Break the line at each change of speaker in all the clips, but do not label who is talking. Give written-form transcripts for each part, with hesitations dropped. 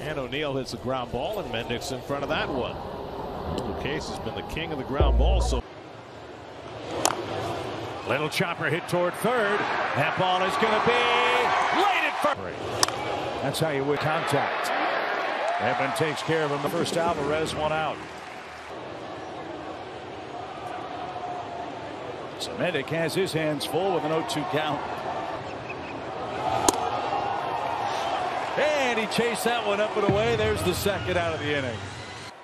And O'Neill hits the ground ball, and Mendick's in front of that one. Lucchese has been the king of the ground ball. So
little chopper hit toward third. That ball is going to be laid at first. That's how you win contact. Edmund takes care of him. The first Alvarez, one out. So Mendick has his hands full with an 0-2 count. And he chased that one up and away. There's the second out of the inning.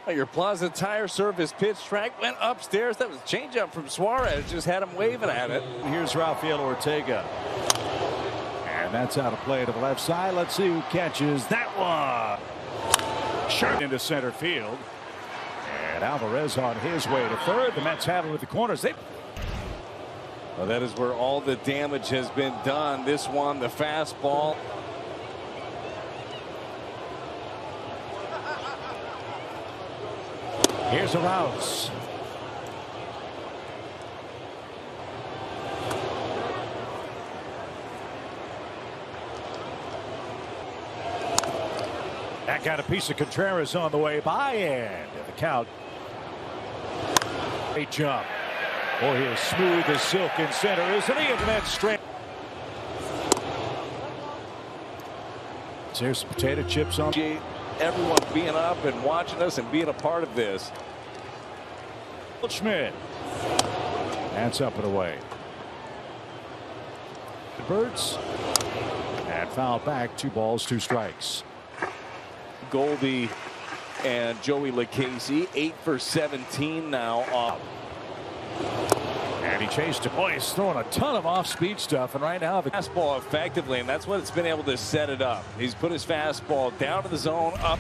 Your Plaza Tire Service pitch track went upstairs. That was a changeup from Suarez. Just had him waving at it.
Here's Rafael Ortega. And that's out of play to the left side. Let's see who catches that one. Shot into center field. And Alvarez on his way to third. The Mets have it with the corners.
Well, that is where all the damage has been done. This one, the fastball.
Here's a Rouse. That got a piece of Contreras on the way by, and the count. Great jump. Boy, he is smooth as silk in center, isn't he? And that straight. So here's some potato chips on.
Everyone being up and watching us and being a part of this.
Schmidt. That's up and away. The Birds. And foul back. 2 balls, 2 strikes.
Goldie and Joey Lucchese 8 for 17 now off.
And he chased him. Boy, he's throwing a ton of off-speed stuff, and right now the
fastball effectively, and that's what it's been able to set it up. He's put his fastball down to the zone, up.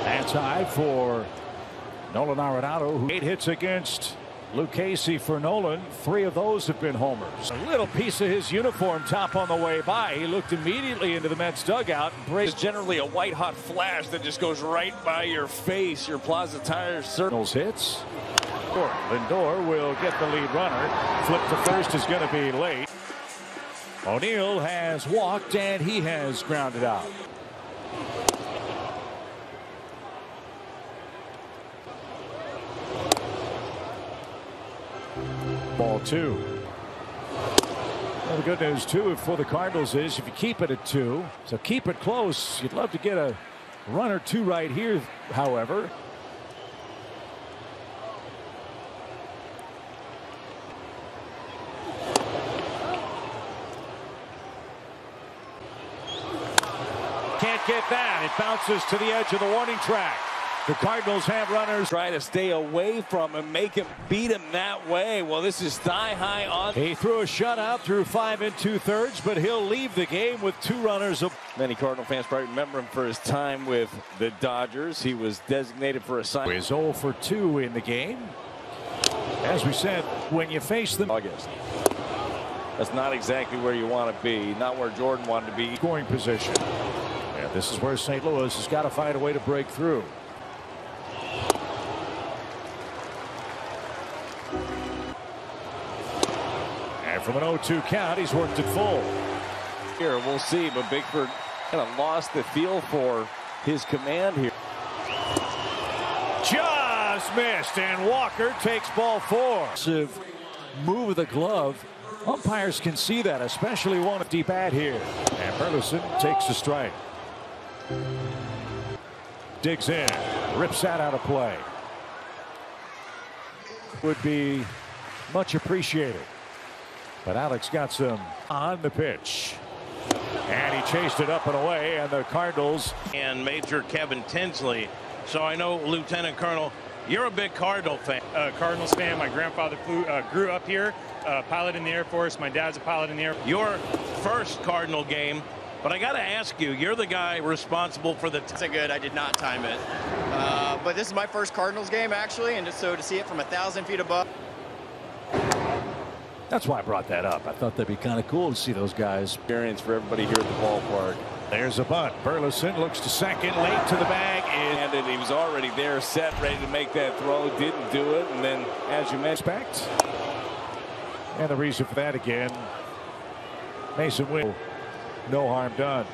And tied for Nolan Arenado, who 8 hits against Lucchese for Nolan. 3 of those have been homers. A little piece of his uniform top on the way by. He looked immediately into the Mets dugout.
It's generally a white-hot flash that just goes right by your face. Your Plaza Tire Circles
hits. Lindor will get the lead runner. Flip to first is going to be late. O'Neill has walked, and he has grounded out. Ball 2. Well, the good news too for the Cardinals is if you keep it at 2, so keep it close. You'd love to get a run or 2 right here, however. Can't get that. It bounces to the edge of the warning track. The Cardinals have runners.
Try to stay away from him, make him beat him that way. Well, this is thigh high on.
He threw a shutout through 5 2/3, but he'll leave the game with 2 runners.
Many Cardinal fans probably remember him for his time with the Dodgers. He was designated for a sign.
He's 0 for 2 in the game. As we said, when you face them.
August. That's not exactly where you want to be. Not where Jordan wanted to be.
Scoring position. Yeah, this is where St. Louis has got to find a way to break through. And from an 0-2 count, he's worked it full.
Here, we'll see, but Bigford kind of lost the feel for his command here.
Just missed, and Walker takes ball 4. Move of the glove. Umpires can see that, especially one at deep at here. And Burleson takes the strike. Digs in, rips that out of play. Would be much appreciated. But Alex got some on the pitch. And he chased it up and away, and the Cardinals.
And Major Kevin Tinsley. So I know, Lieutenant Colonel, you're a big Cardinal fan.
Cardinals fan. My grandfather grew up here, pilot in the Air Force. My dad's a pilot in the Air Force.
Your first Cardinal game, but I got to ask you, you're the guy responsible for the.
It's a good. I did not time it, but this is my first Cardinals game actually, and just so to see it from 1,000 feet above.
That's why I brought that up. I thought that'd be kind of cool to see those guys.
Experience for everybody here at the ballpark.
There's a bunt. Burleson looks to second, late to the bag.
And he was already there, set, ready to make that throw. Didn't do it, and then, as you mentioned,
and the reason for that again, Mason Wynn. No harm done.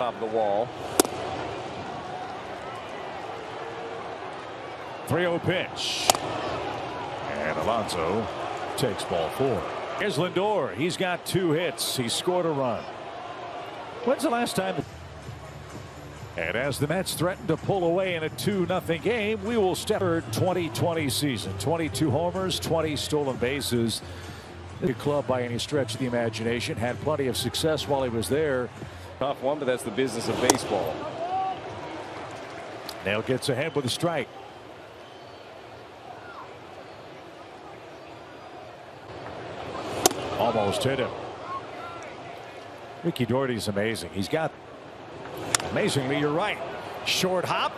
top of the wall.
3-0 pitch. And Alonso takes ball 4. Here's Lindor. He's got 2 hits. He scored a run. When's the last time? And as the Mets threaten to pull away in a 2-0 game, we will step for 2020 season. 22 homers, 20 stolen bases. The club by any stretch of the imagination had plenty of success while he was there.
Tough one, but that's the business of baseball.
Nail gets ahead with a strike. Almost hit him. Ricky Doherty's amazing. He's got, amazingly, you're right. Short hop,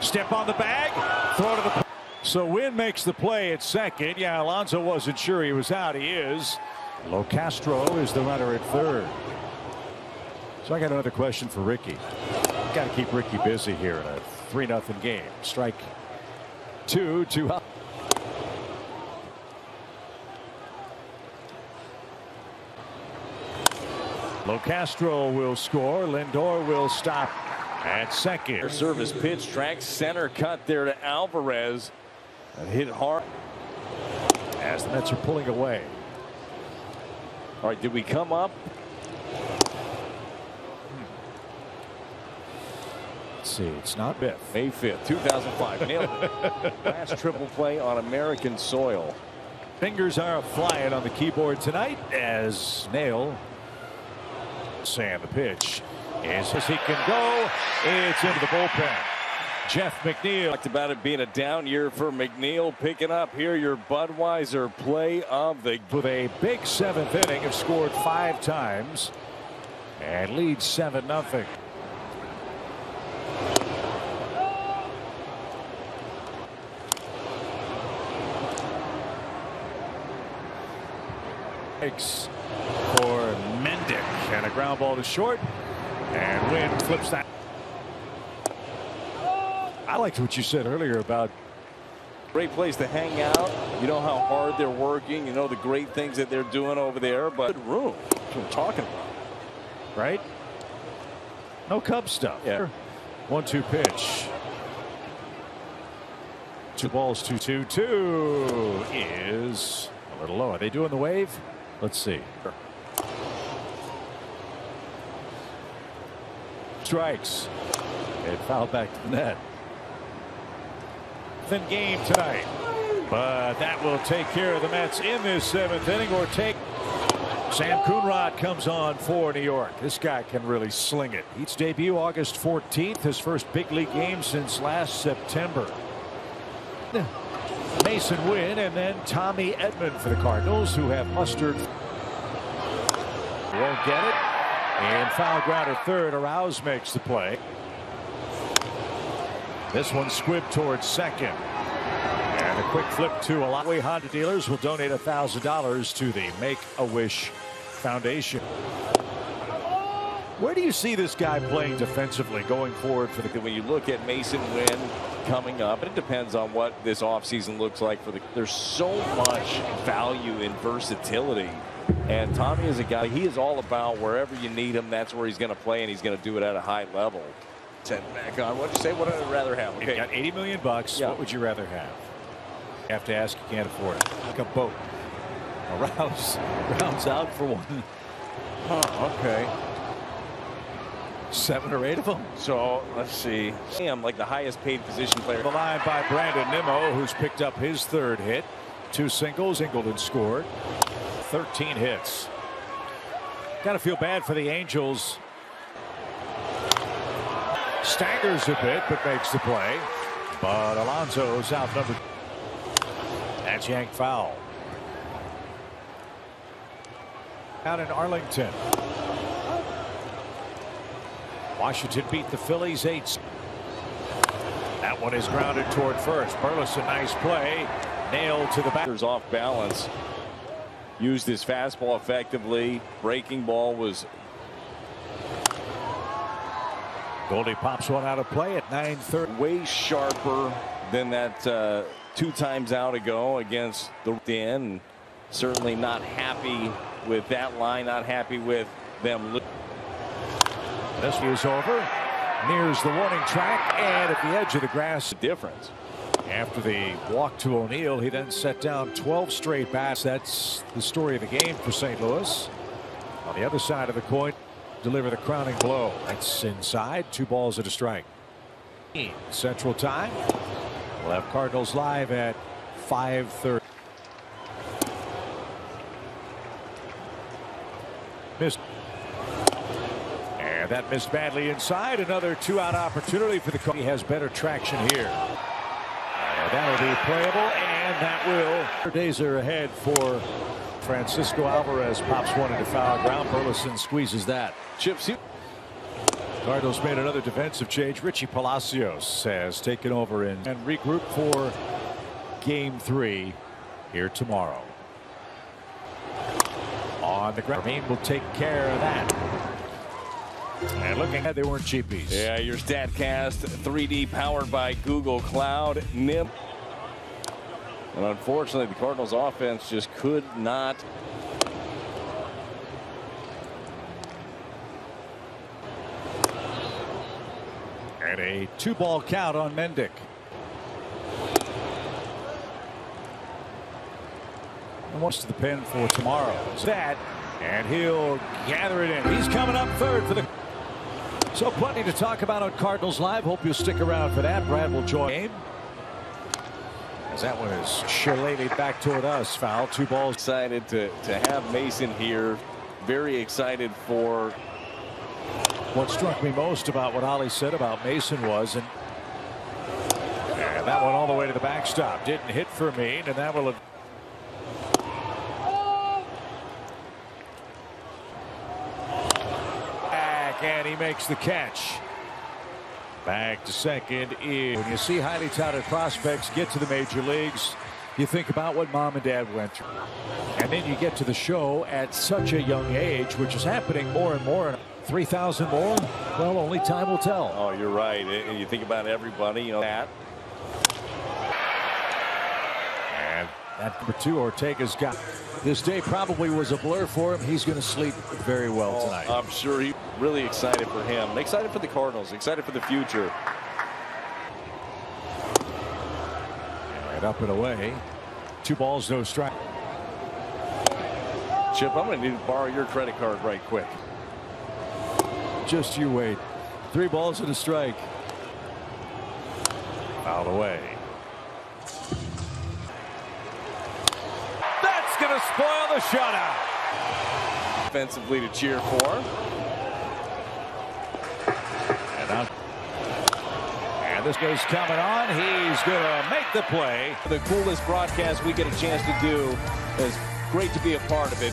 step on the bag, throw to the. So Wynn makes the play at second. Yeah, Alonso wasn't sure he was out. He is. Locastro is the runner at third. So I got another question for Ricky. Got to keep Ricky busy here in a 3-0 game. Strike 2 up. Locastro will score. Lindor will stop at second.
Service pitch, track center cut there to Alvarez. And hit hard.
As the Mets are pulling away.
All right, did we come up?
Let's see, it's not Biff.
May 5th, 2005. Nailed it. Last triple play on American soil.
Fingers are flying on the keyboard tonight as Nail. Sam, the pitch is as he can go. It's into the bullpen. Jeff McNeil.
Talked about it being a down year for McNeil. Picking up here your Budweiser play of the.
With a big 7th inning, have scored 5 times and leads 7-0. Takes for Mendick and a ground ball to short, and Wynn flips that. I liked what you said earlier about
great place to hang out. You know how hard they're working. You know the great things that they're doing over there. But good room. That's what I'm talking about.
Right? No Cubs stuff.
Yeah.
1-2 pitch. 2 balls, 2-2 is a little low. Are they doing the wave? Let's see. Strikes. It fouled back to the net. Game tonight, but that will take care of the Mets in this 7th inning, or take. Sam Coonrod comes on for New York. This guy can really sling it. He's debut August 14th, his first big league game since last September. Mason Wynn and then Tommy Edman for the Cardinals, who have mustered. Won't get it, and foul ground at third. Arouse makes the play. This one squibbed towards second. And a quick flip to a lot. Honda dealers will donate $1,000 to the Make-A-Wish Foundation. Where do you see this guy playing defensively going forward for the?
When you look at Mason Wynn coming up, it depends on what this offseason looks like for the. There's so much value in versatility. And Tommy is a guy, he is all about wherever you need him, that's where he's going to play, and he's going to do it at a high level. Back on. What'd you say? What would I rather have?
Okay. You got $80 million. Yeah. What would you rather have? You have to ask. You can't afford it. Like a boat. Rounds out for one.
Oh, okay.
7 or 8 of them.
So let's see. I'm like the highest paid position player.
The line by Brandon Nimmo, who's picked up his 3rd hit. 2 singles. Ingleton scored. 13 hits. Got to feel bad for the Angels. Staggers a bit, but makes the play. But Alonso's outnumbered. That's yanked foul. Out in Arlington. Washington beat the Phillies 8. That one is grounded toward first. Burleson, nice play. Nailed to the back.
Off balance. Used his fastball effectively. Breaking ball was.
Goldie pops one out of play at 9:30.
Way sharper than that 2 times out ago against the end. Certainly not happy with that line. Not happy with them.
This is over. Nears the warning track and at the edge of the grass.
Difference.
After the walk to O'Neill, he then set down 12 straight bats. That's the story of the game for St. Louis. On the other side of the coin, deliver the crowning blow. That's inside. 2 balls and a strike. Central time. We'll have Cardinals live at 5:30. Missed. And that missed badly inside. Another 2-out opportunity for the Cardinals. He has better traction here. And that'll be playable, and that will. Days are ahead for Francisco Alvarez. Pops one into foul ground. Burleson squeezes that.
Chips.
Cardinals made another defensive change. Richie Palacios has taken over and regroup for Game 3 here tomorrow. On the ground, Maine will take care of that. And looking at, they weren't cheapies.
Yeah, your StatCast 3D powered by Google Cloud. NIM. And unfortunately, the Cardinals offense just could not.
And a 2-ball count on Mendick. And wants to the pen for tomorrow. That, and he'll gather it in. He's coming up third for the. So plenty to talk about on Cardinals Live. Hope you'll stick around for that. Brad will join game. As that one is shillelagh'd back toward us. Foul. 2 balls.
Excited to have Mason here. Very excited for.
What struck me most about what Ollie said about Mason was, and that one all the way to the backstop. Didn't hit for me, and that will have. Back, and he makes the catch. Back to second. When you see highly touted prospects get to the major leagues, you think about what mom and dad went through. And then you get to the show at such a young age, which is happening more and more. 3,000 more? Well, only time will tell.
Oh, you're right. And you think about everybody, you know that.
And that number 2, Ortega's got. This day probably was a blur for him. He's going to sleep very well tonight.
I'm sure he's really excited for him. Excited for the Cardinals. Excited for the future.
And up and away. 2 balls, no strike.
Chip, I'm going to need to borrow your credit card right quick.
Just you wait. 3 balls and a strike. Fouled away. That's going to spoil the shutout.
Offensively to cheer for.
And this guy's coming on. He's going to make the play.
The coolest broadcast we get a chance to do. It's great to be a part of it.